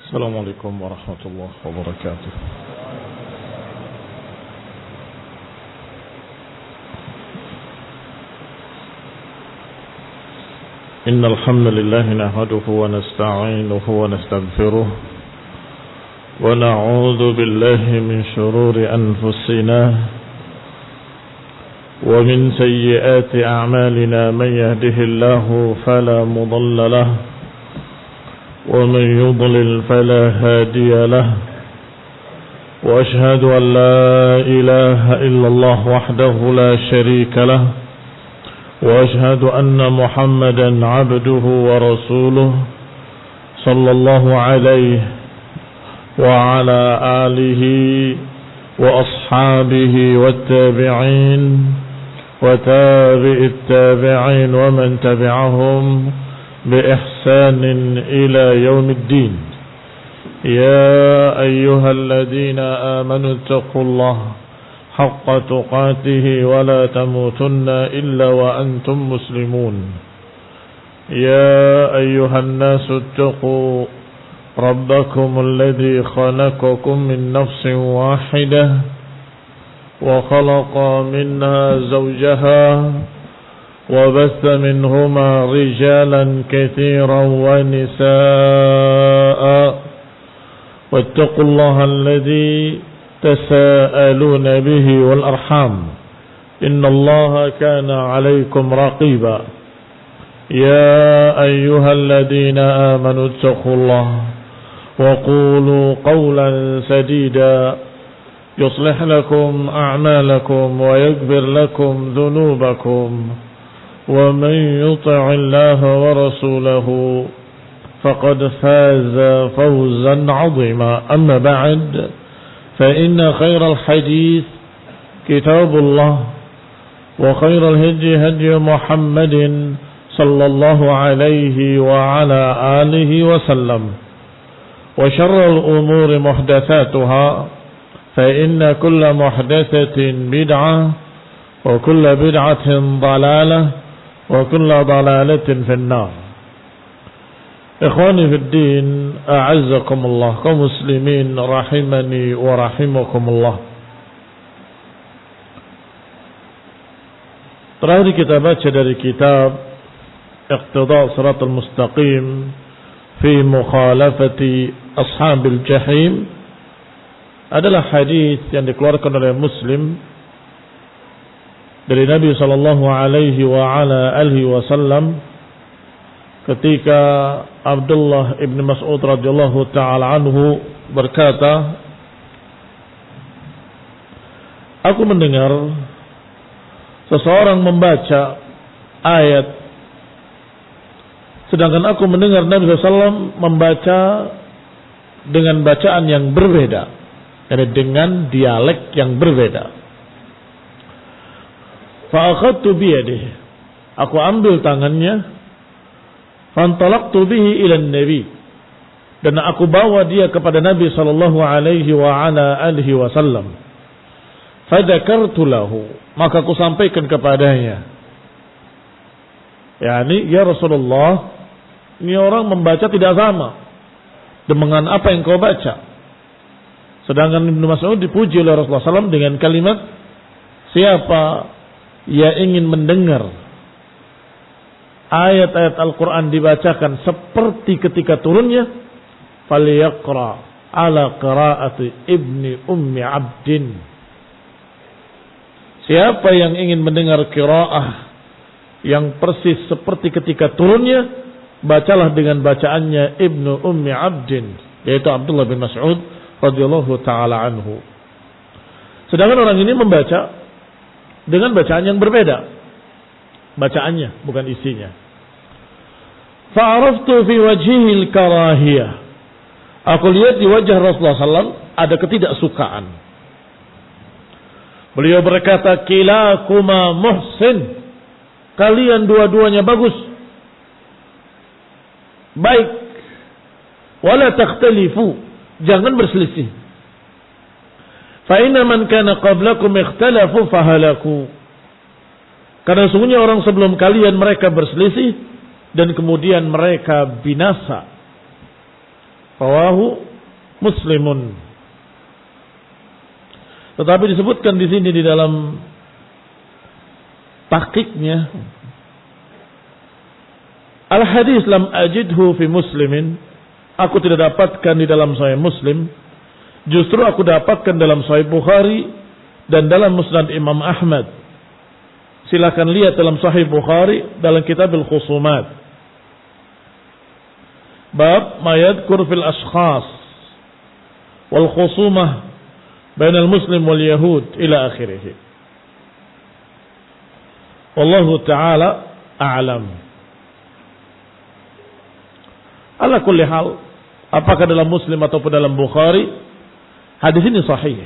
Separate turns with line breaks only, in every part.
السلام عليكم ورحمة الله وبركاته. إن الحمد لله نحمده ونستعينه ونستغفره ونعوذ بالله من شرور أنفسنا ومن سيئات أعمالنا من يهده الله فلا مضل له ومن يضلل فلا هادي له وأشهد أن لا إله إلا الله وحده لا شريك له وأشهد أن محمدا عبده ورسوله صلى الله عليه وعلى آله وأصحابه والتابعين وتابع التابعين ومن تبعهم بإحسان إلى يوم الدين. يا أيها الذين آمنوا اتقوا الله حق تقاته ولا تموتن إلا وأنتم مسلمون. يا أيها الناس اتقوا ربكم الذي خلقكم من نفس واحدة وخلق منها زوجها وبث منهما رجالا كثيرا ونساء واتقوا الله الذي تساءلون به والأرحام إن الله كان عليكم رقيبا. يا أيها الذين آمنوا اتقوا الله وقولوا قولا سديدا يصلح لكم أعمالكم ويغفر لكم ذنوبكم ومن يطع الله ورسوله فقد فاز فوزا عظيما. أما بعد فإن خير الحديث كتاب الله وخير الهدي هدي محمد صلى الله عليه وعلى آله وسلم وشر الأمور محدثاتها فإن كل محدثة بدعة وكل بدعة ضلالة وكل ضلالة في النار. Ikhwani fi din, a'azzakumullah, kaum muslimin rahimani wa rahimakumullah. Terakhir kita baca dari kitab Iqtida' Shiratal Mustaqim fi mukhalafati ashabil jahim adalah hadis yang dikeluarkan oleh Muslim dari Nabi sallallahu alaihi wa ala alihi wasallam ketika Abdullah ibn Mas'ud radhiyallahu taala anhu berkata, aku mendengar seseorang membaca ayat sedangkan aku mendengar Nabi sallallahu alaihi wasallam membaca dengan bacaan yang berbeda, yani dengan dialek yang berbeda. Fa'akhadtu biyadihi, aku ambil tangannya, fantalaqtu bihi ila nabi, dan aku bawa dia kepada Nabi sallallahu alaihi wa ala alihi wasallam. Fadzakartu lahu, maka aku sampaikan kepadanya, yakni ya Rasulullah, ini orang membaca tidak sama dengan apa yang kau baca. Sedangkan Ibnu Mas'ud dipuji oleh Rasulullah SAW dengan kalimat, siapa yang ingin mendengar ayat-ayat Al-Quran dibacakan seperti ketika turunnya, falyaqra ala qiraati ibni ummi abdin. Siapa yang ingin mendengar qiraah yang persis seperti ketika turunnya, bacalah dengan bacaannya ibnu ummi abdin, yaitu Abdullah bin Mas'ud radhiyallahu taala anhu. Sedangkan orang ini membaca dengan bacaan yang berbeda, bacaannya bukan isinya. Fa'araftu fi wajhihil karahiyah, aku lihat di wajah Rasulullah SAW ada ketidaksukaan. Beliau berkata, kilakuma muhsin, kalian dua-duanya bagus, baik, wala takhtalifu, jangan berselisih. Fa inna man kana qablakum ikhtalafu fahalaku, karena sesungguhnya orang sebelum kalian mereka berselisih dan kemudian mereka binasa. Rawahu Muslimun. Tetapi disebutkan di sini di dalam tahqiqnya, al-hadis lam ajidhu fi Muslimin, aku tidak dapatkan di dalam Sahih Muslim, justru aku dapatkan dalam Sahih Bukhari dan dalam Musnad Imam Ahmad. Silakan lihat dalam Sahih Bukhari dalam Kitab Al-Khusumat. Bab ma yadhkur fil ashkhas wal khusumah bainal muslim wal yahud ila akhirih. Wallahu ta'ala a'lam. Ala kulli hal, apakah dalam Muslim ataupun dalam Bukhari, hadis ini sahih.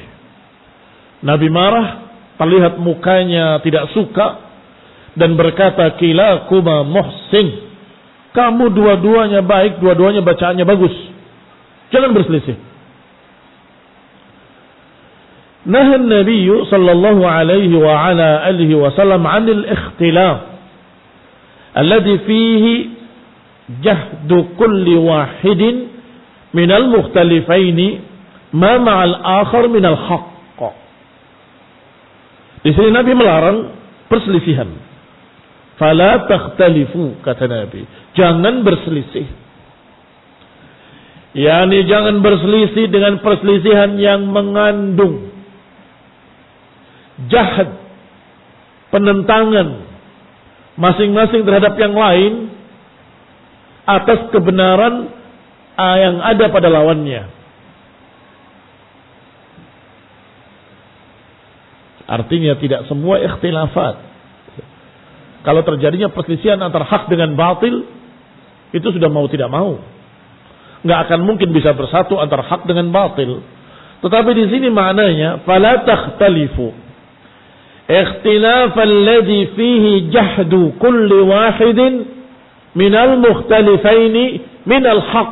Nabi marah, terlihat mukanya tidak suka dan berkata, kilakuma muhsin. Kamu dua-duanya baik, dua-duanya bacaannya bagus. Jangan berselisih. Naha Nabi sallallahu alaihi wa ala alihi wasallam 'anil ikhtilaf alladhi fihi jahdu kulli wahidin minal mukhtalifaini ma ma'al akhar minal haqq. Di sini Nabi melarang perselisihan. Fala takhtalifu, kata Nabi. Jangan berselisih. Yani jangan berselisih dengan perselisihan yang mengandung jahad, penentangan masing-masing terhadap yang lain atas kebenaran yang ada pada lawannya. Artinya tidak semua ikhtilafat. Kalau terjadinya perselisihan antara hak dengan batil, itu sudah mau tidak mau. Nggak akan mungkin bisa bersatu antara hak dengan batil. Tetapi di sini maknanya fala takhtalifu. Ikhtilaf alladhi fihi jahdu kulli wahidin minal mukhtalifaini minal haq.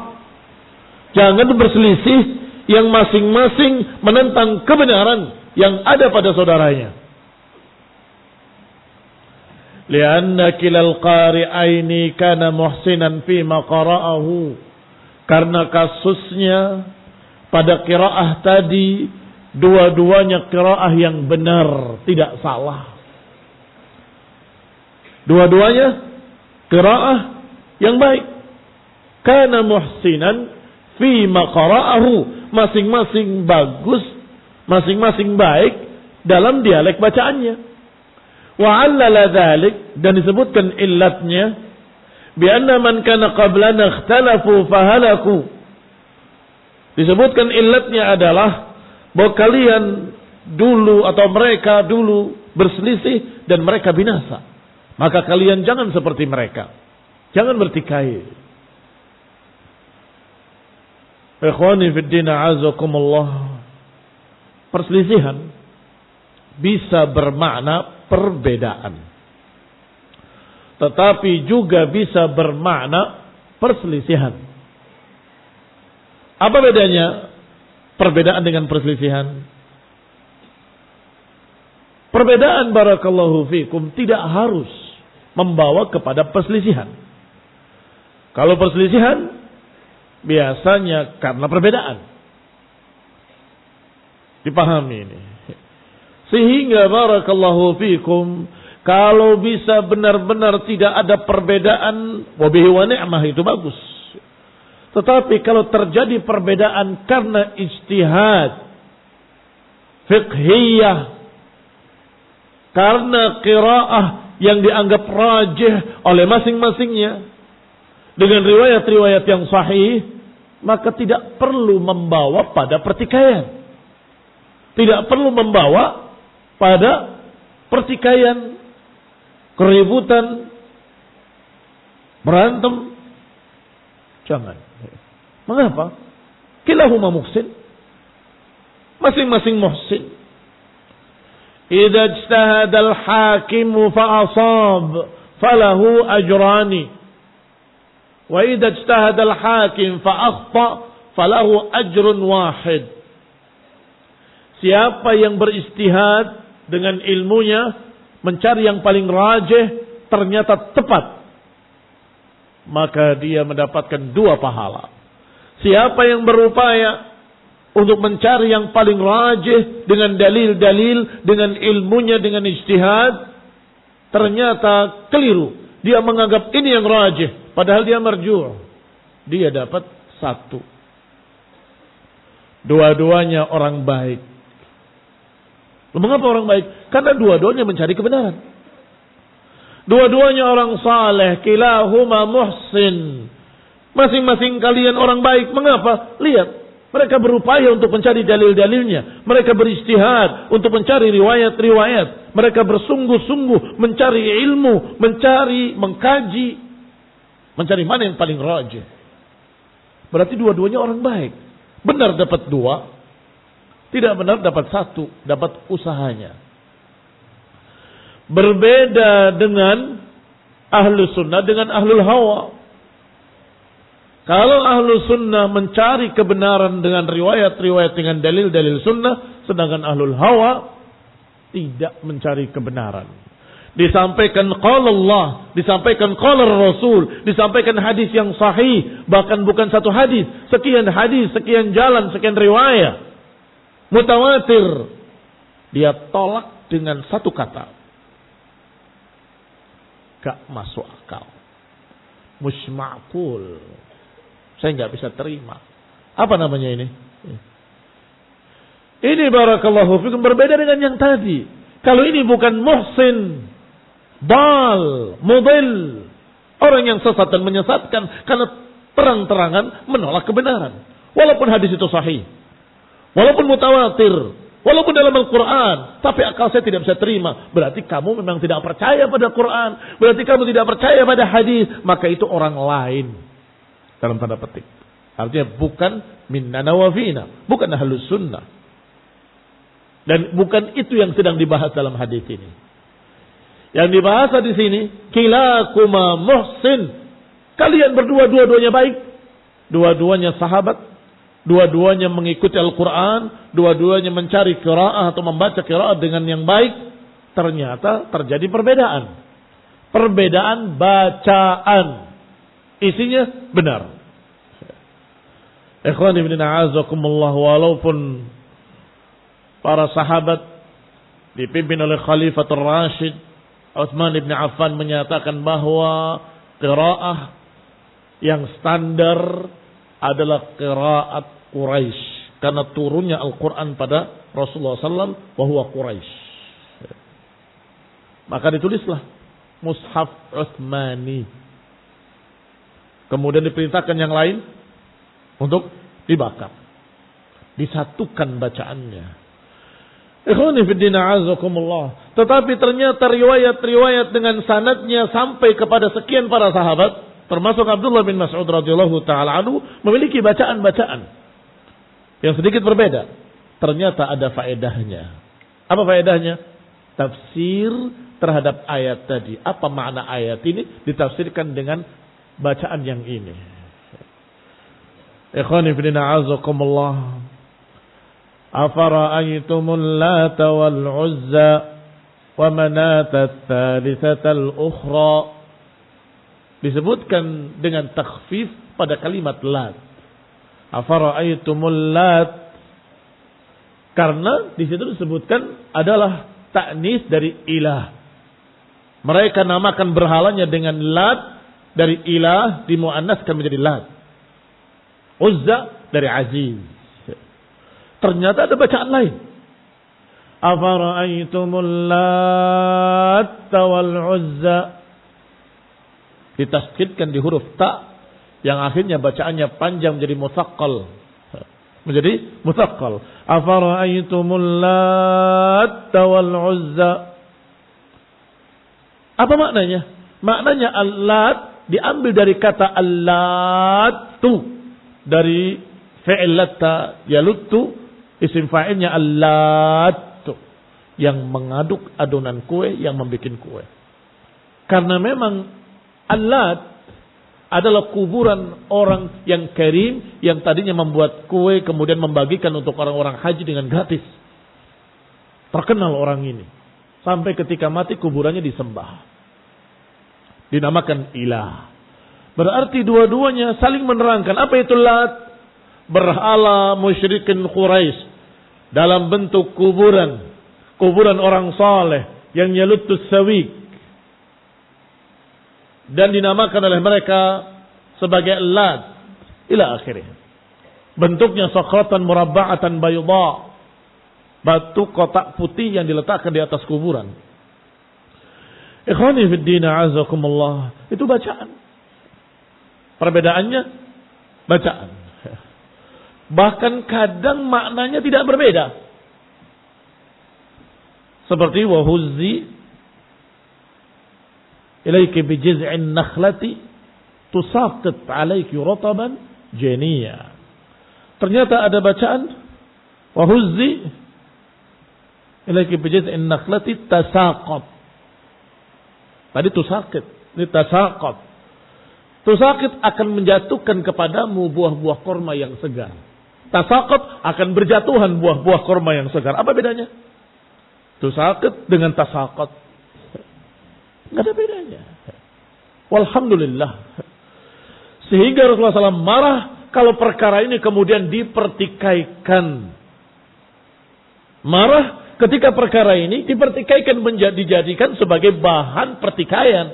Jangan berselisih yang masing-masing menentang kebenaran yang ada pada saudaranya. Lianna kilal qari'aini kana muhsinan fi ma qara'ahu. Karena kasusnya pada qiraah tadi, dua-duanya qiraah yang benar, tidak salah. Dua-duanya qiraah yang baik. Kana muhsinan fi ma qara'ahu. Masing-masing bagus, masing-masing baik dalam dialek bacaannya. Wa 'allala dzalik, dan disebutkan illatnya, bi anna man kana qablana ikhtalafu fahalaku. Disebutkan illatnya adalah bahwa kalian dulu atau mereka dulu berselisih dan mereka binasa. Maka kalian jangan seperti mereka. Jangan bertikai. Ikhwani fid din a'azakumullah. Perselisihan bisa bermakna perbedaan. Tetapi juga bisa bermakna perselisihan. Apa bedanya perbedaan dengan perselisihan? Perbedaan barakallahu fikum tidak harus membawa kepada perselisihan. Kalau perselisihan biasanya karena perbedaan. Dipahami ini. Sehingga barakallahu fikum, kalau bisa benar-benar tidak ada perbedaan, wabihi wa ni'mah, itu bagus. Tetapi kalau terjadi perbedaan karena ijtihad fiqhiyah, karena qiraah yang dianggap rajih oleh masing-masingnya dengan riwayat-riwayat yang sahih, maka tidak perlu membawa pada pertikaian. Tidak perlu membawa pada pertikaian, keributan, berantem. Jangan. Mengapa? Kilahuma muhsin. Masing-masing muhsin. Idza ijtahada al-hakim fa asab falahu ajrani. Wa idza ijtahada al-hakim fa akhta falahu ajrun wahid. Siapa yang beristihad dengan ilmunya, mencari yang paling rajih, ternyata tepat, maka dia mendapatkan 2 pahala. Siapa yang berupaya untuk mencari yang paling rajih dengan dalil-dalil, dengan ilmunya, dengan ijtihad, ternyata keliru. Dia menganggap ini yang rajih, padahal dia marju'. Dia dapat satu. Dua-duanya orang baik. Mengapa orang baik? Karena dua-duanya mencari kebenaran. Dua-duanya orang saleh, kilahuma muhsin. Masing-masing kalian orang baik. Mengapa? Lihat, mereka berupaya untuk mencari dalil-dalilnya. Mereka berijtihad untuk mencari riwayat-riwayat. Mereka bersungguh-sungguh mencari ilmu, mengkaji, mencari mana yang paling rajih. Berarti dua-duanya orang baik. Benar dapat dua, tidak benar dapat satu, dapat usahanya. Berbeda dengan ahlu sunnah dengan ahlul hawa. Kalau ahlu sunnah mencari kebenaran dengan riwayat-riwayat, dengan dalil-dalil sunnah, sedangkan ahlul hawa tidak mencari kebenaran. Disampaikan qala Allah, disampaikan qala Rasul, disampaikan hadis yang sahih, bahkan bukan satu hadis, sekian jalan, sekian riwayat, mutawatir. Dia tolak dengan satu kata. Gak masuk akal. Mushma'kul. Saya nggak bisa terima. Apa namanya ini? Ini barakallahu fikum berbeda dengan yang tadi. Kalau ini bukan muhsin, dal, mudil, orang yang sesat dan menyesatkan karena terang-terangan menolak kebenaran. Walaupun hadis itu sahih, walaupun mutawatir, walaupun dalam Al-Quran, tapi akal saya tidak bisa terima. Berarti kamu memang tidak percaya pada Quran, berarti kamu tidak percaya pada hadis. Maka itu orang lain. Dalam tanda petik. Artinya bukan minnana wa fina. Bukan ahlus sunnah. Dan bukan itu yang sedang dibahas dalam hadis ini. Yang dibahas di sini, kilakuma muhsin. Kalian berdua, dua-duanya baik. Dua-duanya sahabat. Dua-duanya mengikuti Al-Quran. Dua-duanya mencari qiraah atau membaca qiraah dengan yang baik. Ternyata terjadi perbedaan. Perbedaan bacaan. Isinya benar. Ikhwan ibn a'azakumullah, walaupun para sahabat dipimpin oleh Khalifatul Rashid Utsman ibn Affan menyatakan bahwa qiraah yang standar adalah qiraat Quraisy karena turunnya Al-Quran pada Rasulullah SAW wa huwa Quraisy. Maka ditulislah Mushaf Utsmani. Kemudian diperintahkan yang lain untuk dibakar. Disatukan bacaannya. Ikhwani fiddin a'azakumullah. Tetapi ternyata riwayat-riwayat dengan sanadnya sampai kepada sekian para sahabat, termasuk Abdullah bin Mas'ud radhiyallahu ta'ala anhu, memiliki bacaan-bacaan yang sedikit berbeda. Ternyata ada faedahnya. Apa faedahnya? Tafsir terhadap ayat tadi. Apa makna ayat ini? Ditafsirkan dengan bacaan yang ini. Ikhwani fillah a'azakumullah. Afara'aytumul Lata wal Uzza wa Manata ats-tsalitsata al-ukhra. Disebutkan dengan takhfif pada kalimat Lat. Afara'aytumul Lat, karena di situ disebutkan adalah ta'nis dari ilah. Mereka namakan berhalanya dengan Lat. Dari ilah dimuannaskan menjadi Lat. Uzza dari Aziz. Ternyata ada bacaan lain. Afara'aytumul Latta wal Uzza. Ditasydidkan di huruf ta yang akhirnya bacaannya panjang menjadi mutsaqqal. Menjadi mutsaqqal. Afara'aytumul Latta wal Uzza. Apa maknanya? Maknanya al-Lat diambil dari kata allatu, dari fi'il latta yaluttu, isim fa'ilnya allatu, yang mengaduk adonan kue, yang membuat kue. Karena memang allat adalah kuburan orang yang karim, yang tadinya membuat kue kemudian membagikan untuk orang-orang haji dengan gratis. Terkenal orang ini sampai ketika mati kuburannya disembah, dinamakan ilah. Berarti dua-duanya saling menerangkan apa itu Lat. berhala musyrikin Quraisy dalam bentuk kuburan orang saleh yang yalutus sawik, dan dinamakan oleh mereka sebagai Lat ila akhirih. Bentuknya sakratan murabba'atan bayda, batu kotak putih yang diletakkan di atas kuburan. Ikhwani fid din a'azakumullah, itu bacaan. Perbedaannya bacaan. Bahkan kadang maknanya tidak berbeda. Seperti wahuzzi ilaiki bijiz'in nakhlati tusaqit 'alaiki rataban janiya. Ternyata ada bacaan wahuzzi ilaiki bijiz'in nakhlati tasaqat. Tadi tusaqit, ini tasaqat. Tusaqit akan menjatuhkan kepadamu buah-buah korma yang segar. Tasaqat akan berjatuhan buah-buah korma yang segar. Apa bedanya? Tusaqit dengan tasaqat. Enggak ada bedanya. Walhamdulillah. Sehingga Rasulullah SAW marah kalau perkara ini kemudian dipertikaikan. Marah ketika perkara ini dipertikaikan, dijadikan sebagai bahan pertikaian.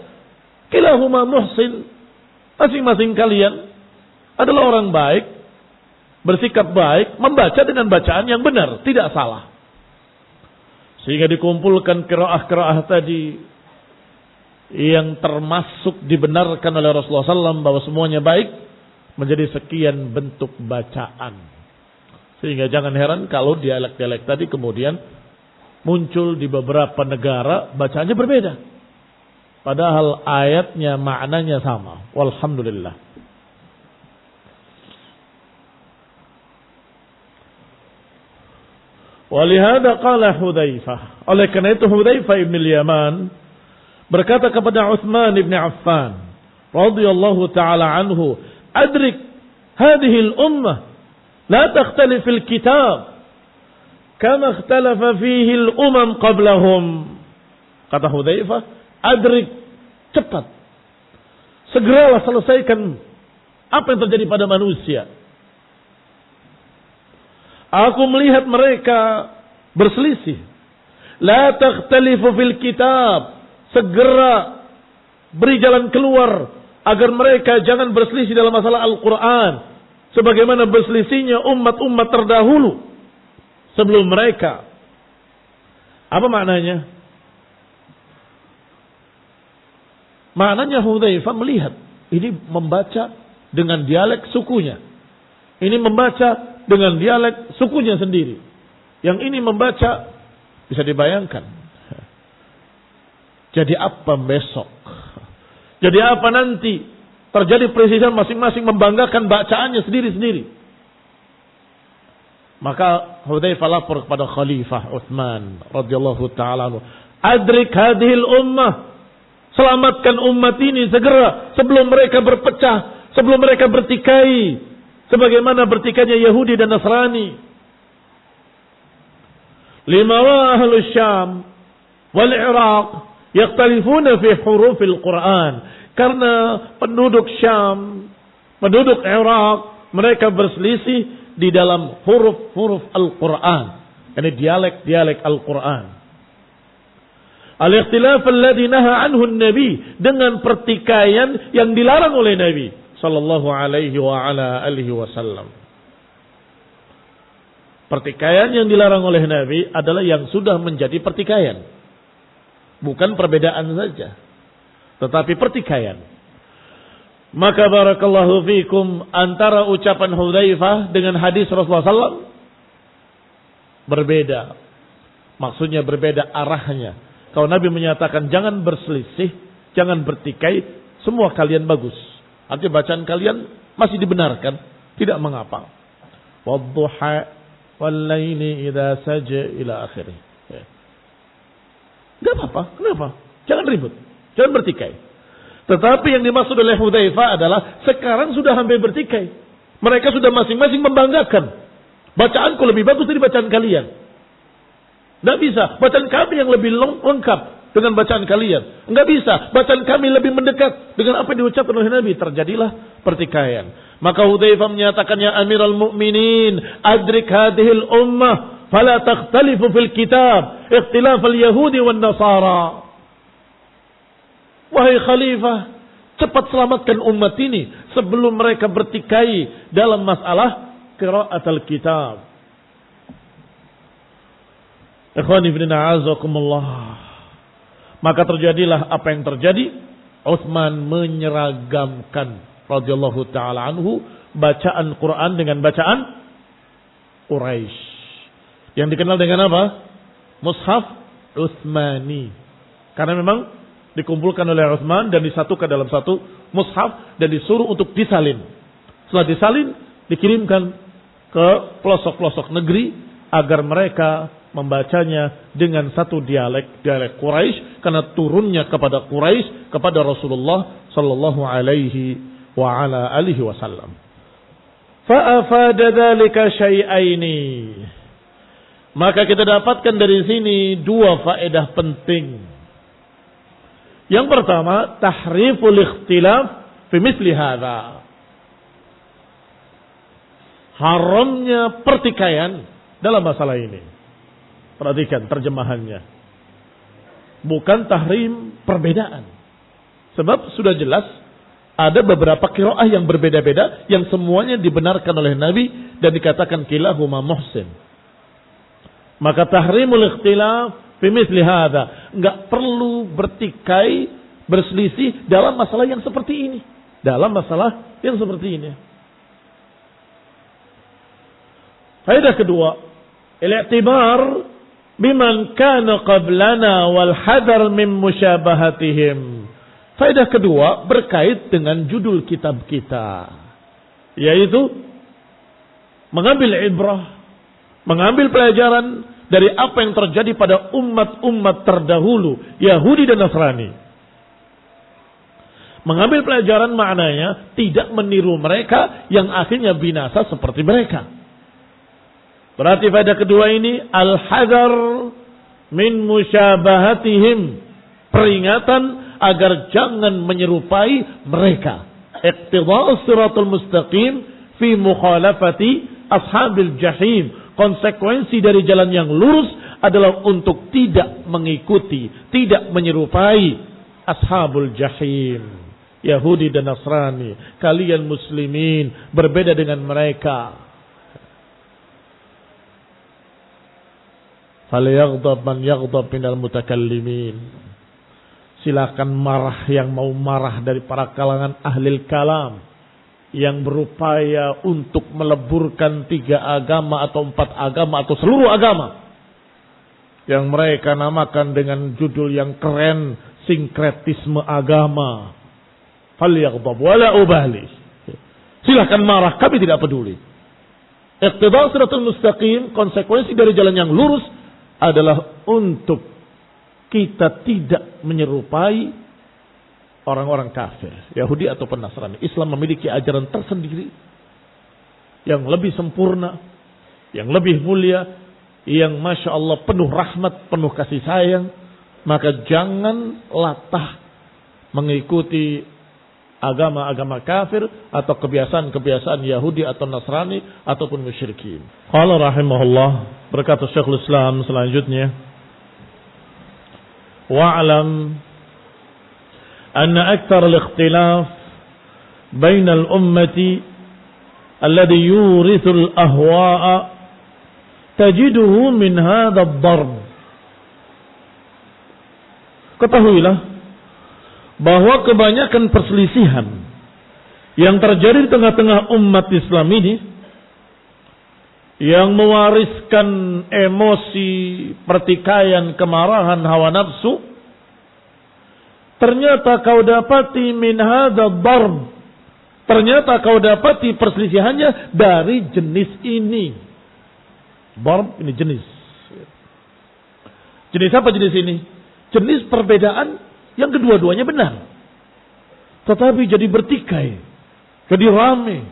Kilahuma muhsin. Masing-masing kalian adalah orang baik, bersikap baik, membaca dengan bacaan yang benar, tidak salah. Sehingga dikumpulkan qiraah-qiraah tadi yang termasuk dibenarkan oleh Rasulullah SAW bahwa semuanya baik, menjadi sekian bentuk bacaan. Sehingga jangan heran kalau dialek-dialek tadi kemudian muncul di beberapa negara bacaannya berbeda. Padahal ayatnya maknanya sama. Walhamdulillah. Walihada qala Hudzaifah. Oleh karena itu Hudzaifah ibn al-Yaman berkata kepada Utsman ibn Affan radhiyallahu taala anhu, "Adrik hadhihi al-ummah la takhtalif al-kitab kama ikhtalafa fihi al-umam qablahum." Kata Hudzaifah, "Adrik, cepat. Segeralah selesaikan apa yang terjadi pada manusia. Aku melihat mereka berselisih. La takhtalifu fil kitab." Segera beri jalan keluar agar mereka jangan berselisih dalam masalah Al-Quran. Sebagaimana berselisihnya umat-umat terdahulu sebelum mereka. Apa maknanya? Maknanya Hudzaifah melihat. Ini membaca dengan dialek sukunya. Ini membaca dengan dialek sukunya sendiri. Yang ini membaca bisa dibayangkan. Jadi apa besok? Jadi apa nanti? Terjadi perselisihan masing-masing membanggakan bacaannya sendiri-sendiri. Maka Hudzaifah lapor kepada Khalifah Utsman radhiyallahu taala anhu, "Adrik hadhil ummah." Selamatkan umat ini segera sebelum mereka berpecah, sebelum mereka bertikai sebagaimana bertikainya Yahudi dan Nasrani. Lima ahlus Syam wal Iraq yakhtalifuna fi hurufil Quran. Karena penduduk Syam, penduduk Iraq, mereka berselisih di dalam huruf-huruf Al-Quran. Ini dialek-dialek Al-Quran. Al-ikhtilaf alladhi naha anhu an-nabi, dengan pertikaian yang dilarang oleh Nabi sallallahu alaihi wa ala alihi wasallam. Pertikaian yang dilarang oleh Nabi adalah yang sudah menjadi pertikaian. Bukan perbedaan saja, tetapi pertikaian. Maka barakallahu fikum, antara ucapan Hudzaifah dengan hadis Rasulullah SAW berbeda. Maksudnya berbeda arahnya. Kalau Nabi menyatakan jangan berselisih, jangan bertikai, semua kalian bagus. Artinya bacaan kalian masih dibenarkan, tidak mengapa. Wadduha wal-laili idza saja ila akhirih. Enggak apa-apa, kenapa? Jangan ribut, jangan bertikai. Tetapi yang dimaksud oleh Hudzaifah adalah sekarang sudah hampir bertikai. Mereka sudah masing-masing membanggakan. Bacaanku lebih bagus dari bacaan kalian. Tidak bisa, bacaan kami yang lebih lengkap dengan bacaan kalian. Enggak bisa, bacaan kami lebih mendekat dengan apa yang diucapkan oleh Nabi. Terjadilah pertikaian. Maka Hudzaifah menyatakan, ya Amirul Mukminin, adrik hadhil ummah fala takhtalifu fil kitab ikhtilaf al-yahudi wan nasara. Wahai khalifah, cepat selamatkan umat ini sebelum mereka bertikai dalam masalah qira'at al-kitab. Ikhwani fillah azakumullah. Maka terjadilah apa yang terjadi. Utsman menyeragamkan radhiyallahu taala anhu bacaan Quran dengan bacaan Quraisy. Yang dikenal dengan apa? Mushaf Utsmani. Karena memang dikumpulkan oleh Utsman dan disatukan dalam satu mushaf dan disuruh untuk disalin. Setelah disalin, dikirimkan ke pelosok-pelosok negeri agar mereka membacanya dengan satu dialek Quraisy, karena turunnya kepada Quraisy kepada Rasulullah sallallahu alaihi wa ala alihi wasallam. Fa afada dzalika syai'aini. Maka kita dapatkan dari sini dua faedah penting. Yang pertama, tahriful ikhtilaf fi misli hadza. Haramnya pertikaian dalam masalah ini. Perhatikan terjemahannya. Bukan tahrim perbedaan. Sebab sudah jelas ada beberapa qiraah yang berbeda-beda yang semuanya dibenarkan oleh Nabi dan dikatakan kilahuma muhsin. Maka tahrimul ikhtilaf fi mithli hadza, enggak perlu bertikai, berselisih dalam masalah yang seperti ini. Dalam masalah yang seperti ini. Faedah kedua, al-i'tibar biman kana qablana wal hadar min musyabahatihim. Faedah kedua berkait dengan judul kitab kita, yaitu mengambil ibrah, mengambil pelajaran dari apa yang terjadi pada umat-umat terdahulu, Yahudi dan Nasrani. Mengambil pelajaran maknanya tidak meniru mereka yang akhirnya binasa seperti mereka. Berarti faedah kedua ini al-hadar min musyabahatihim, peringatan agar jangan menyerupai mereka. Iqtida'us siratul mustaqim fi mukhalafati ashabil jahim. Konsekuensi dari jalan yang lurus adalah untuk tidak mengikuti, tidak menyerupai ashabul jahim, Yahudi dan Nasrani. Kalian muslimin berbeda dengan mereka. Falyaghdab man yaghdab minal mutakallimin. Silakan marah yang mau marah dari para kalangan ahlil kalam yang berupaya untuk meleburkan 3 agama atau 4 agama atau seluruh agama yang mereka namakan dengan judul yang keren, sinkretisme agama. Falyaghdab wala ubali. Silakan marah, kami tidak peduli. Iqtida' siratal mustaqim, konsekuensi dari jalan yang lurus adalah untuk kita tidak menyerupai orang-orang kafir, Yahudi ataupun Nasrani. Islam memiliki ajaran tersendiri yang lebih sempurna, yang lebih mulia, yang Masya Allah penuh rahmat, penuh kasih sayang. Maka jangan latah mengikuti agama-agama kafir atau kebiasaan-kebiasaan Yahudi atau Nasrani ataupun musyrikin. Qala rahimahullah, berkata Syekhul Islam selanjutnya, wa'lam anna akthar al-ikhtilaf bain al-ummati alladhi yurithu al-ahwa'a tajiduhu min hadha ad-darb. Ketahuilah bahwa kebanyakan perselisihan yang terjadi di tengah-tengah umat Islam ini, yang mewariskan emosi, pertikaian, kemarahan, hawa nafsu, ternyata kau dapati min hadza darb, ternyata kau dapati perselisihannya dari jenis ini. Darb ini jenis. Jenis apa jenis ini? Jenis perbedaan yang kedua-duanya benar, tetapi jadi bertikai, jadi rame,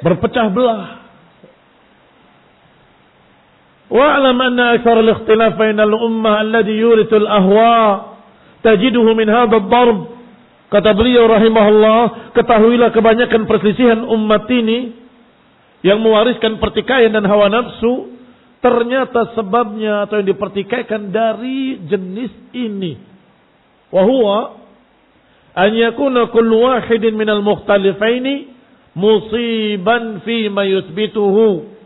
berpecah belah. Wa'lam anna akthar al-ikhtilaf bain al-ummah alladhi yurithu al-ahwa tajiduhu min hadha ad-darb. Kata beliau rahimahullah, ketahuilah kebanyakan perselisihan umat ini yang mewariskan pertikaian dan hawa nafsu, ternyata sebabnya atau yang dipertikaikan dari jenis ini. Wa huwa an yakuna kullu wahidin minal mukhtalifaini musiban fi ma yuthbituhu.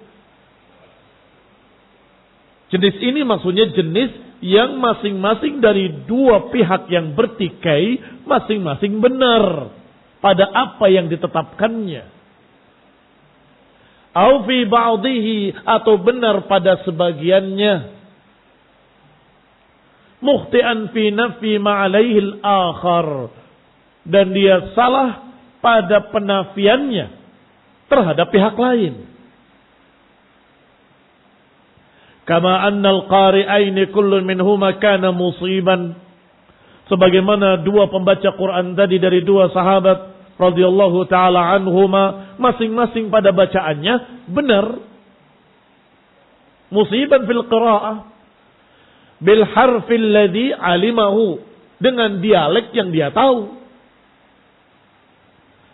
Jenis ini maksudnya jenis yang masing-masing dari dua pihak yang bertikai masing-masing benar pada apa yang ditetapkannya. Au fi ba'dihi, atau benar pada sebagiannya. Mukhti'an fi nafi ma'alaihi al-akhar, dan dia salah pada penafiannya terhadap pihak lain. Kama annal qari'aini kullun minhuma kana musiban, sebagaimana dua pembaca Quran tadi dari dua sahabat radhiyallahu taala anhuma, masing-masing pada bacaannya benar. Musiban fil qiraah bil harfil ladzi alimahu, dengan dialek yang dia tahu.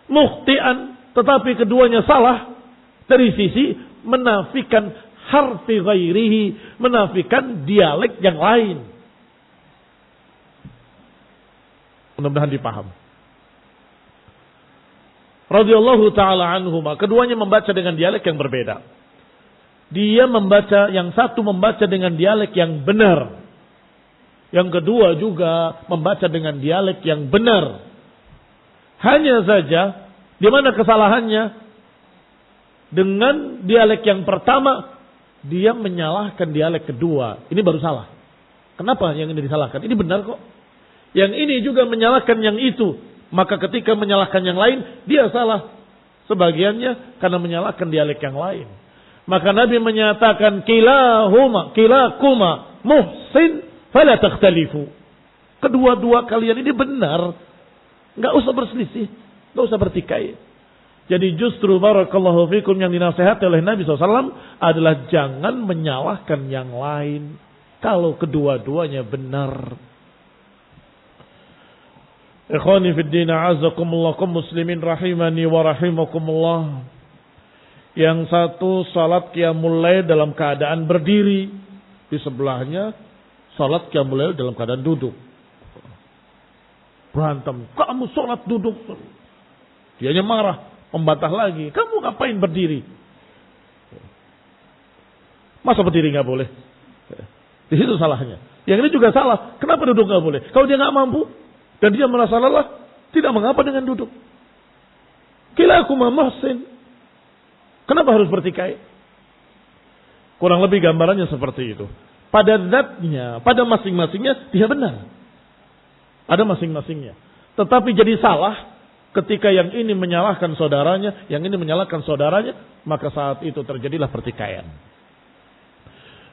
Mukhtian, tetapi keduanya salah dari sisi menafikan harfi ghairihi, menafikan dialek yang lain. Mudah-mudahan dipaham. Radhiyallahu ta'ala anhuma, keduanya membaca dengan dialek yang berbeda. Dia membaca, yang satu membaca dengan dialek yang benar, yang kedua juga membaca dengan dialek yang benar. Hanya saja di mana kesalahannya? Dengan dialek yang pertama dia menyalahkan dialek kedua. Ini baru salah. Kenapa yang ini disalahkan? Ini benar kok. Yang ini juga menyalahkan yang itu. Maka ketika menyalahkan yang lain, dia salah sebagiannya karena menyalahkan dialek yang lain. Maka Nabi menyatakan kilakuma muhsin fala takhtalifu. Kedua-dua kalian ini benar. Enggak usah berselisih, enggak usah bertikai. Jadi justru barakallahu fikum yang dinasihati oleh Nabi SAW adalah jangan menyalahkan yang lain kalau kedua-duanya benar. Ikhwani fid din, a'azzakumullah, kaum muslimin rahimani wa rahimakumullah. Yang satu salat qiyamul lail dalam keadaan berdiri, di sebelahnya salat qiyamul lail dalam keadaan duduk. Berantem, kamu salat duduk. Dianya marah. Membantah lagi, kamu ngapain berdiri? Masa berdiri nggak boleh? Di situ salahnya. Yang ini juga salah. Kenapa duduk nggak boleh? Kalau dia nggak mampu dan dia merasa lelah, tidak mengapa dengan duduk. Kilakuma muhsin. Kenapa harus bertikai? Kurang lebih gambarannya seperti itu. Pada zatnya, pada masing-masingnya dia benar. Ada masing-masingnya. Tetapi jadi salah ketika yang ini menyalahkan saudaranya, yang ini menyalahkan saudaranya, maka saat itu terjadilah pertikaian.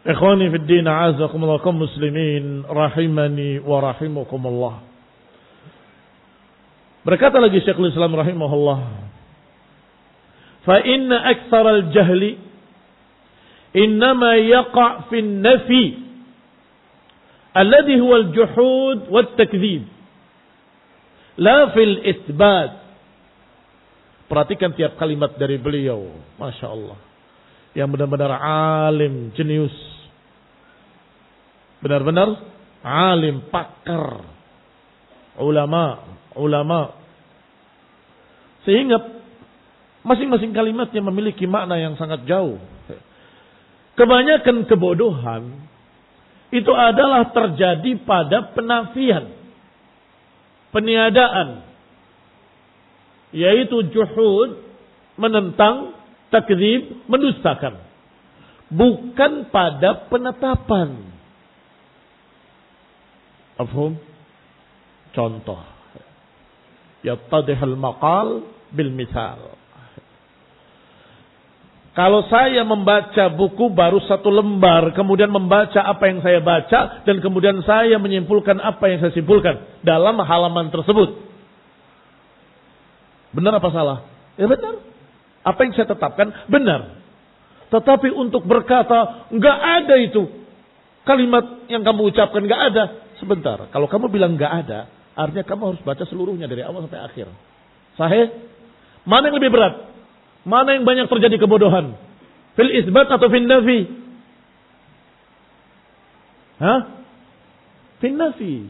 Ikhwani fid din, a'azzakumullah, kaum muslimin rahimani wa rahimakumullah. Berkata lagi Syekhul Islam rahimahullah, fa inna aktsaral jahli innama yaqa' fi an-nafi alladhi huwa al-juhud wat-takdzib, la fil isbat. Perhatikan tiap kalimat dari beliau, Masya Allah, yang benar-benar alim, jenius, benar-benar alim, pakar, ulama, sehingga masing-masing kalimatnya memiliki makna yang sangat jauh. Kebanyakan kebodohan itu adalah terjadi pada penafian, peniadaan, yaitu juhud, menentang, takdzib, mendustakan, bukan pada penetapan. Mafhum? Contoh, yattadihul maqal bil misal. Kalau saya membaca buku baru satu lembar, kemudian membaca apa yang saya baca, dan kemudian saya menyimpulkan apa yang saya simpulkan dalam halaman tersebut, benar apa salah? Ya benar. Apa yang saya tetapkan benar. Tetapi untuk berkata nggak ada itu kalimat yang kamu ucapkan, nggak ada. Sebentar, kalau kamu bilang nggak ada, Artinya kamu harus baca seluruhnya dari awal sampai akhir. Sahih? Mana yang lebih berat? Mana yang banyak terjadi kebodohan? Fil isbat atau fil nafi? Fil nafi.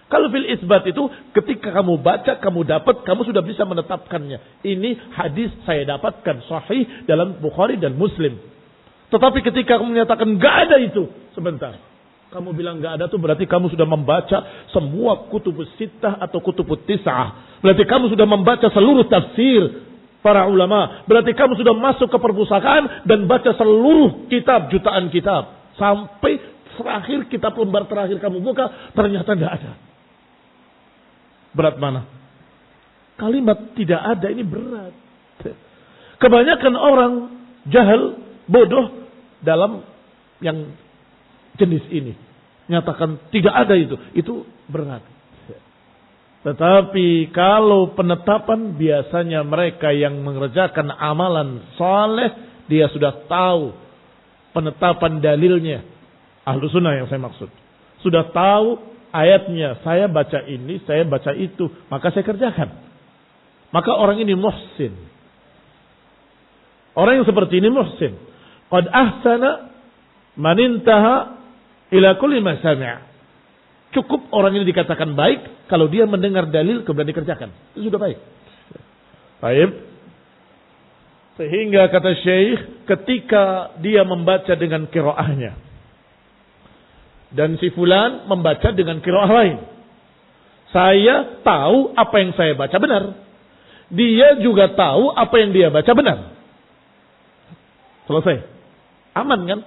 Kalau fil isbat itu ketika kamu baca, kamu dapat, kamu sudah bisa menetapkannya. Ini hadis saya dapatkan sahih dalam Bukhari dan Muslim. Tetapi ketika kamu menyatakan gak ada itu, sebentar. Kamu bilang gak ada itu berarti kamu sudah membaca semua kutubus sittah atau kutubus tis'ah. Berarti kamu sudah membaca seluruh tafsir para ulama. Berarti kamu sudah masuk ke perpustakaan dan baca seluruh kitab, jutaan kitab. Sampai terakhir, kitab lembar terakhir kamu buka, ternyata gak ada. Berat mana? Kalimat tidak ada ini berat. Kebanyakan orang jahil, bodoh dalam yang jenis ini. Nyatakan tidak ada itu. Itu berat. Tetapi kalau penetapan biasanya mereka yang mengerjakan amalan saleh, dia sudah tahu penetapan dalilnya. Ahlu sunnah yang saya maksud. Sudah tahu ayatnya, saya baca ini, saya baca itu, maka saya kerjakan. Maka orang ini muhsin. Orang yang seperti ini muhsin. Qad ahsana man intaha ila kulli ma sami'. Cukup orang ini dikatakan baik kalau dia mendengar dalil kemudian dikerjakan. Itu sudah baik. Baik. Sehingga kata Syekh, ketika dia membaca dengan qiraahnya dan si fulan membaca dengan qiraah lain, saya tahu apa yang saya baca benar. Dia juga tahu apa yang dia baca benar. Selesai. Aman kan?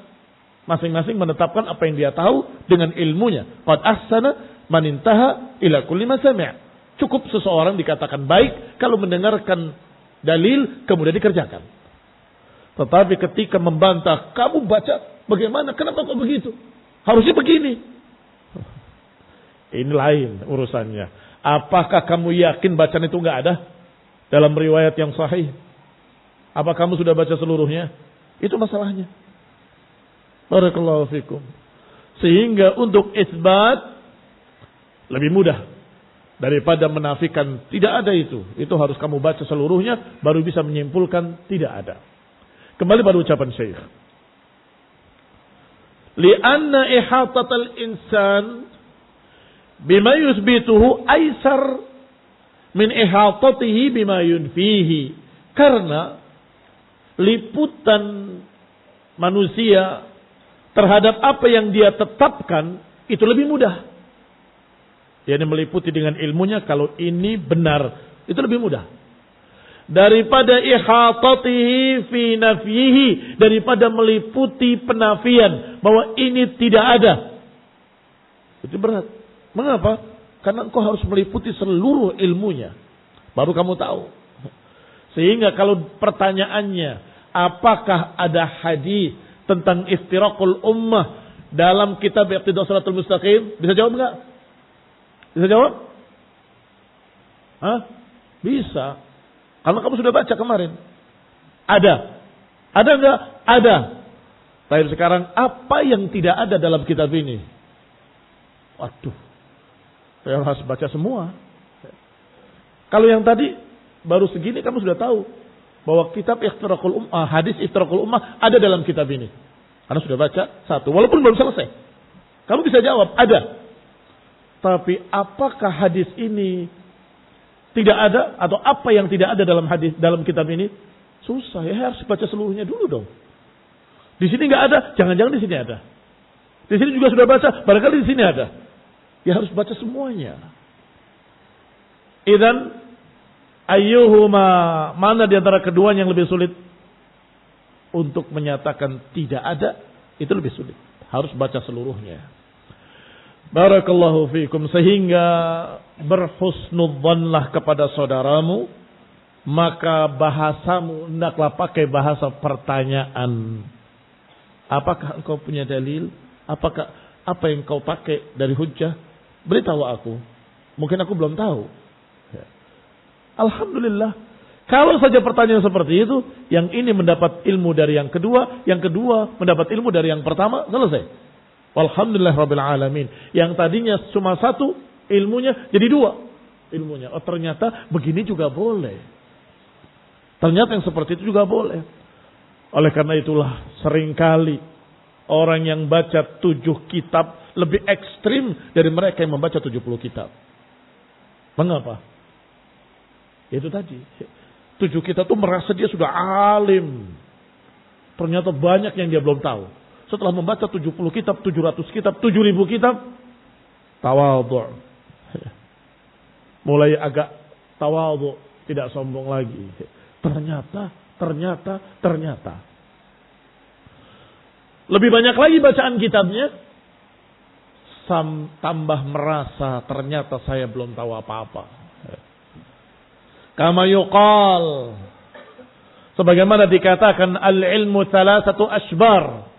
Masing-masing menetapkan apa yang dia tahu dengan ilmunya. Qad ahsana man intaha ila kulli ma sami'. Cukup seseorang dikatakan baik kalau mendengarkan dalil kemudian dikerjakan. Tetapi ketika membantah, kamu baca bagaimana? Kenapa kok begitu? Harusnya begini. Ini lain urusannya. Apakah kamu yakin bacaan itu enggak ada dalam riwayat yang sahih? Apa kamu sudah baca seluruhnya? Itu masalahnya. Barakallahu fikum. Sehingga untuk isbat lebih mudah daripada menafikan tidak ada itu. Itu harus kamu baca seluruhnya baru bisa menyimpulkan tidak ada. Kembali pada ucapan Syekh. Lianna ihatatal insan bima yusbituhu aisar min ihatatihi bima yunfihi. Karena liputan manusia terhadap apa yang dia tetapkan itu lebih mudah. Dia meliputi dengan ilmunya, kalau ini benar, itu lebih mudah. Daripada ihatatihi fi nafyihi, daripada meliputi penafian bahwa ini tidak ada. Itu berat. Mengapa? Karena engkau harus meliputi seluruh ilmunya. Baru kamu tahu. Sehingga kalau pertanyaannya, apakah ada hadis tentang iftiraqul ummah dalam kitab Iqtidas Shiratal Mustaqim? Bisa jawab enggak? Bisa jawab? Hah? Bisa. Karena kamu sudah baca kemarin. Ada. Ada enggak? Ada. Tapi sekarang apa yang tidak ada dalam kitab ini? Waduh. Saya harus baca semua. Kalau yang tadi baru segini kamu sudah tahu bahwa kitab Iftiraqul Ummah, hadis Iftiraqul Ummah ada dalam kitab ini. Karena sudah baca satu, walaupun belum selesai. Kamu bisa jawab, ada. Tapi apakah hadis ini tidak ada atau apa yang tidak ada dalam hadis dalam kitab ini? Susah, ya harus baca seluruhnya dulu dong. Di sini enggak ada, jangan-jangan di sini ada. Di sini juga sudah baca, barangkali di sini ada. Ya harus baca semuanya. Idzan ayyuhuma, mana di antara keduanya yang lebih sulit? Untuk menyatakan tidak ada, itu lebih sulit. Harus baca seluruhnya. Barakallahu fikum. Sehingga berhusnudzanlah kepada saudaramu, maka bahasamu hendaklah pakai bahasa pertanyaan. Apakah engkau punya dalil? Apakah apa yang kau pakai dari hujjah? Beritahu aku. Mungkin aku belum tahu. Alhamdulillah. Kalau saja pertanyaan seperti itu, yang ini mendapat ilmu dari yang kedua mendapat ilmu dari yang pertama, selesai. Walhamdulillah rabbil alamin. Yang tadinya cuma satu, ilmunya jadi dua. Ilmunya, oh ternyata begini juga boleh. Ternyata yang seperti itu juga boleh. Oleh karena itulah seringkali orang yang baca 7 kitab lebih ekstrim dari mereka yang membaca 70 kitab. Mengapa? Itu tadi. 7 kitab itu merasa dia sudah alim. Ternyata banyak yang dia belum tahu. Setelah membaca 70 kitab, 700 kitab, 7.000 kitab, tawadhu. Mulai agak tawadhu, tidak sombong lagi. Ternyata. Lebih banyak lagi bacaan kitabnya, tambah merasa ternyata saya belum tahu apa-apa. Kama yuqal, sebagaimana dikatakan al-ilmu thalathatu ashbar.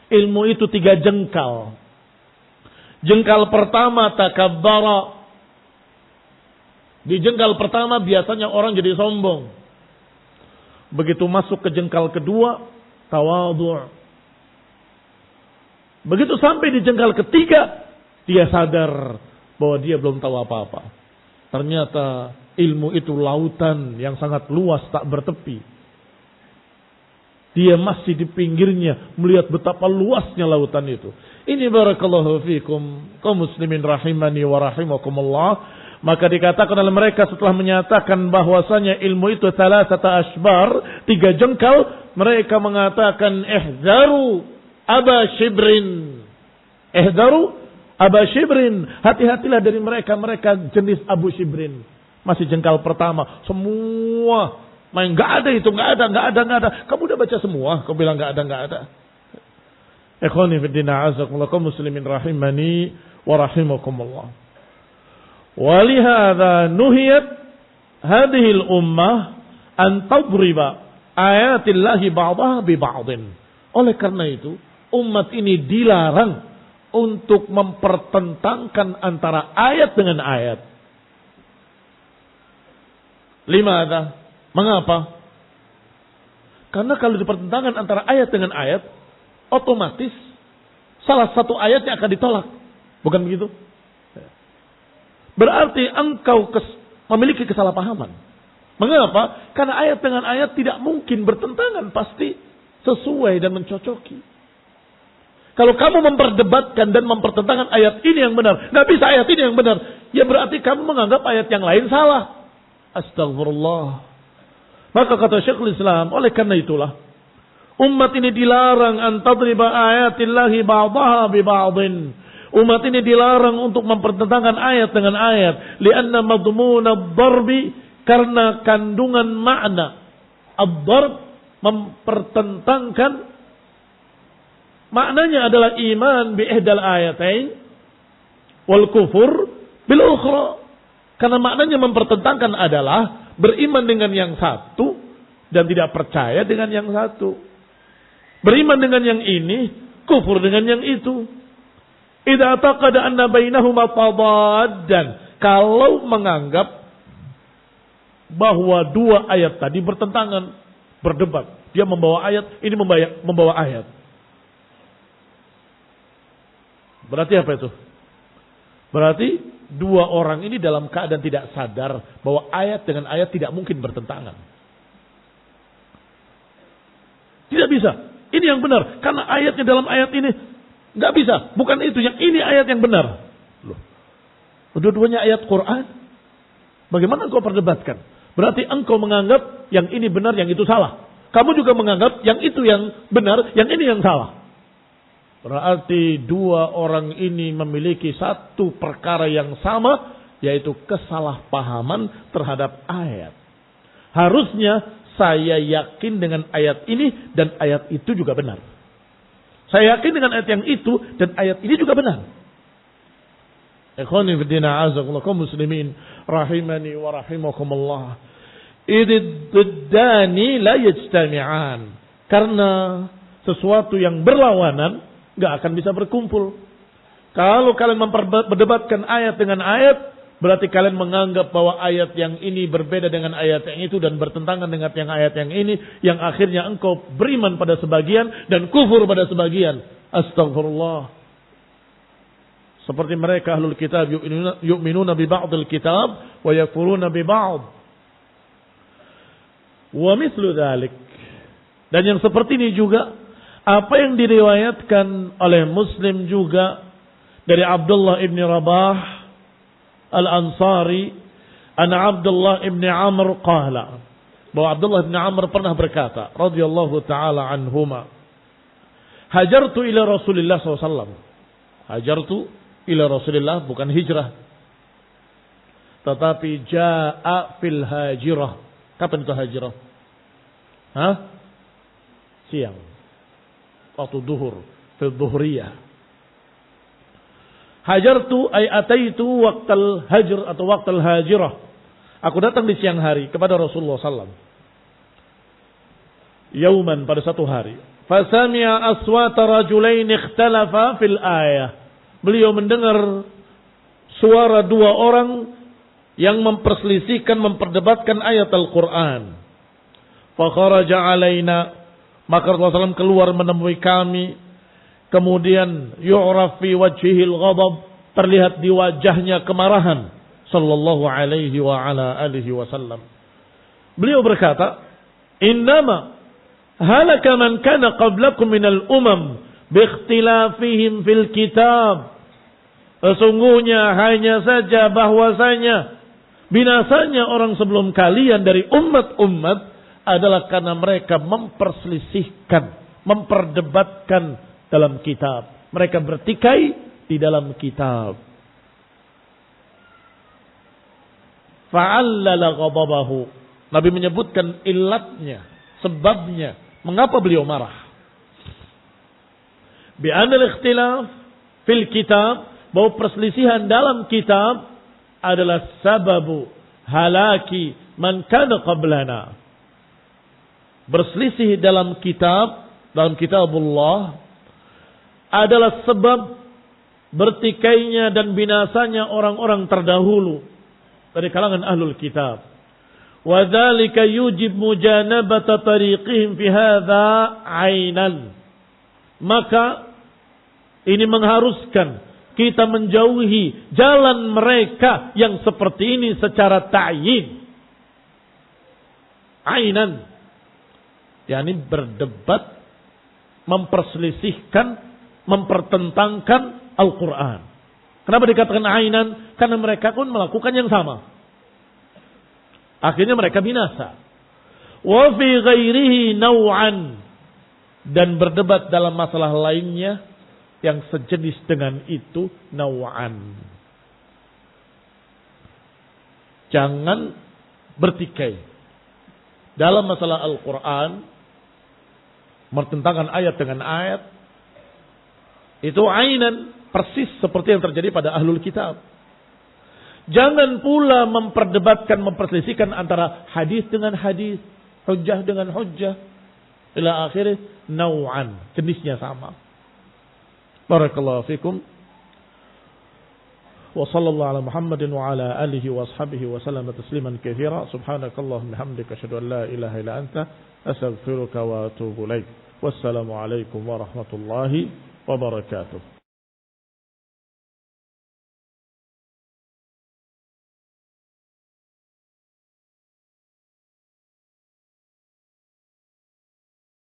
Ilmu itu 3 jengkal. Jengkal pertama takabbara. Di jengkal pertama biasanya orang jadi sombong. Begitu masuk ke jengkal kedua, tawadhu'. Begitu sampai di jengkal ketiga, dia sadar bahwa dia belum tahu apa-apa. Ternyata ilmu itu lautan yang sangat luas tak bertepi. Dia masih di pinggirnya melihat betapa luasnya lautan itu. Ini barakallahu fikum kaum muslimin rahimani wa rahimakumullah. Maka dikatakan oleh mereka setelah menyatakan bahwasanya ilmu itu thalathata ashbar, 3 jengkal, mereka mengatakan ihzaru aba shibrin. Ihzaru aba shibrin, hati-hatilah dari mereka jenis Abu Shibrin. Masih jengkal pertama, semua main nggak ada itu, nggak ada. Kamu udah baca semua, kamu bilang nggak ada. Ikhwani fiddina azakumullah kaum muslimin rahimani wa rahimakumullah. Walihada nuhiyat hadhihi al-ummah an tadriba ayatillahi ba'daha bi ba'din. Oleh karena itu, umat ini dilarang untuk mempertentangkan antara ayat dengan ayat. Limada? Mengapa? Karena kalau dipertentangkan antara ayat dengan ayat, otomatis salah satu ayatnya akan ditolak. Bukan begitu? Berarti engkau memiliki kesalahpahaman. Mengapa? Karena ayat dengan ayat tidak mungkin bertentangan, pasti sesuai dan mencocoki. Kalau kamu memperdebatkan dan mempertentangkan ayat ini yang benar, nggak bisa ayat ini yang benar, ya berarti kamu menganggap ayat yang lain salah. Astagfirullah. Maka kata Syekhul Islam, oleh karena itulah umat ini dilarang an tadriba ayatillahi ba'daha bi ba'din. Umat ini dilarang untuk mempertentangkan ayat dengan ayat, lianna madmun ad-darbi, karena kandungan makna ad-darb, mempertentangkan maknanya adalah iman bi ihdal ayatain wal kufur bil ukhra. Karena maknanya mempertentangkan adalah beriman dengan yang satu dan tidak percaya dengan yang satu. Beriman dengan yang ini, kufur dengan yang itu. Idza taqada anna bainahuma tadaddan. Kalau menganggap bahwa 2 ayat tadi bertentangan, berdebat. Dia membawa ayat, ini membawa ayat. Berarti apa itu? Berarti 2 orang ini dalam keadaan tidak sadar bahwa ayat dengan ayat tidak mungkin bertentangan. Tidak bisa. Ini yang benar. Karena ayatnya dalam ayat ini nggak bisa. Bukan itu. Yang ini ayat yang benar. Loh. Dua-duanya ayat Quran. Bagaimana engkau perdebatkan? Berarti engkau menganggap yang ini benar, yang itu salah. Kamu juga menganggap yang itu yang benar, yang ini yang salah. Berarti 2 orang ini memiliki satu perkara yang sama, yaitu kesalahpahaman terhadap ayat. Harusnya saya yakin dengan ayat ini dan ayat itu juga benar. Saya yakin dengan ayat yang itu dan ayat ini juga benar. Ikhwani fiddina azakumullah kaum muslimin rahimani wa rahimakumullah. Ididdani la yajtami'an. Karena sesuatu yang berlawanan nggak akan bisa berkumpul. Kalau kalian memperdebatkan ayat dengan ayat, berarti kalian menganggap bahwa ayat yang ini berbeda dengan ayat yang itu dan bertentangan dengan yang ayat yang ini, yang akhirnya engkau beriman pada sebagian dan kufur pada sebagian. Astagfirullah. Seperti mereka ahlul kitab yu'minuna bi ba'dil kitab wa yakfuruna bi ba'd. Wa mithlu dzalik. Dan yang seperti ini juga apa yang diriwayatkan oleh Muslim juga dari Abdullah ibn Rabah Al-Ansari, ana Abdullah ibn Amr qala, bahwa Abdullah ibn Amr pernah berkata radhiyallahu taala anhuma, hajartu ila Rasulillah SAW. Hajartu ila Rasulillah, bukan hijrah, tetapi jaa fil hajirah. Kapan itu hajirah? Siang, waktu duhur, fil duhriyah. Hajartu ay ataitu waqtal hajr atau waqtal hajirah. Aku datang di siang hari kepada Rasulullah SAW. Yauman, pada satu hari. Fasami'a aswata rajulain ikhtalafa fil ayah. Beliau mendengar suara dua orang yang memperselisihkan, memperdebatkan ayat Al-Quran. Fakharaja alaina, maka Rasulullah SAW keluar menemui kami. Kemudian yu'raf fi wajhihil ghadab, terlihat di wajahnya kemarahan sallallahu alaihi wa ala alihi wasallam. Beliau berkata, innama halaka man kana qablakum minal umam biikhtilafihim fil kitab. Sesungguhnya hanya saja bahwasanya binasanya orang sebelum kalian dari umat-umat adalah karena mereka memperselisihkan, memperdebatkan dalam kitab. Mereka bertikai di dalam kitab. Fa'allala ghadabahu. Nabi menyebutkan illatnya, sebabnya, mengapa beliau marah. Bi'anal ikhtilaf fil kitab, bahwa perselisihan dalam kitab adalah sababu halaki man kana qablana. Berselisih dalam kitabullah adalah sebab bertikainya dan binasanya orang-orang terdahulu dari kalangan ahlul kitab. Wa dzalika yujib mujanabata tariqihim fi hadza 'ainan. Maka ini mengharuskan kita menjauhi jalan mereka yang seperti ini secara ta'yin. Ainan, yakni berdebat, memperselisihkan, mempertentangkan Al-Quran. Kenapa dikatakan ainan? Karena mereka pun melakukan yang sama. Akhirnya mereka binasa. Wa fi ghairihi naw'an, dan berdebat dalam masalah lainnya yang sejenis dengan itu naw'an. Jangan bertikai dalam masalah Al-Quran, bertentangan ayat dengan ayat. Itu ainan, persis seperti yang terjadi pada ahlul kitab. Jangan pula memperdebatkan, memperselisihkan antara hadis dengan hadis, hujjah dengan hujjah, ila akhirnya naw'an, jenisnya sama. Barakallahu fikum. Wa sallallahu ala Muhammadin wa ala alihi wa ashabihi wa sallam tasliman katsira. Subhanakallahumma hamdika asyhadu an la ilaha illa anta astaghfiruka wa atubu ilaik. Wassalamu alaikum warahmatullahi wabarakatuh.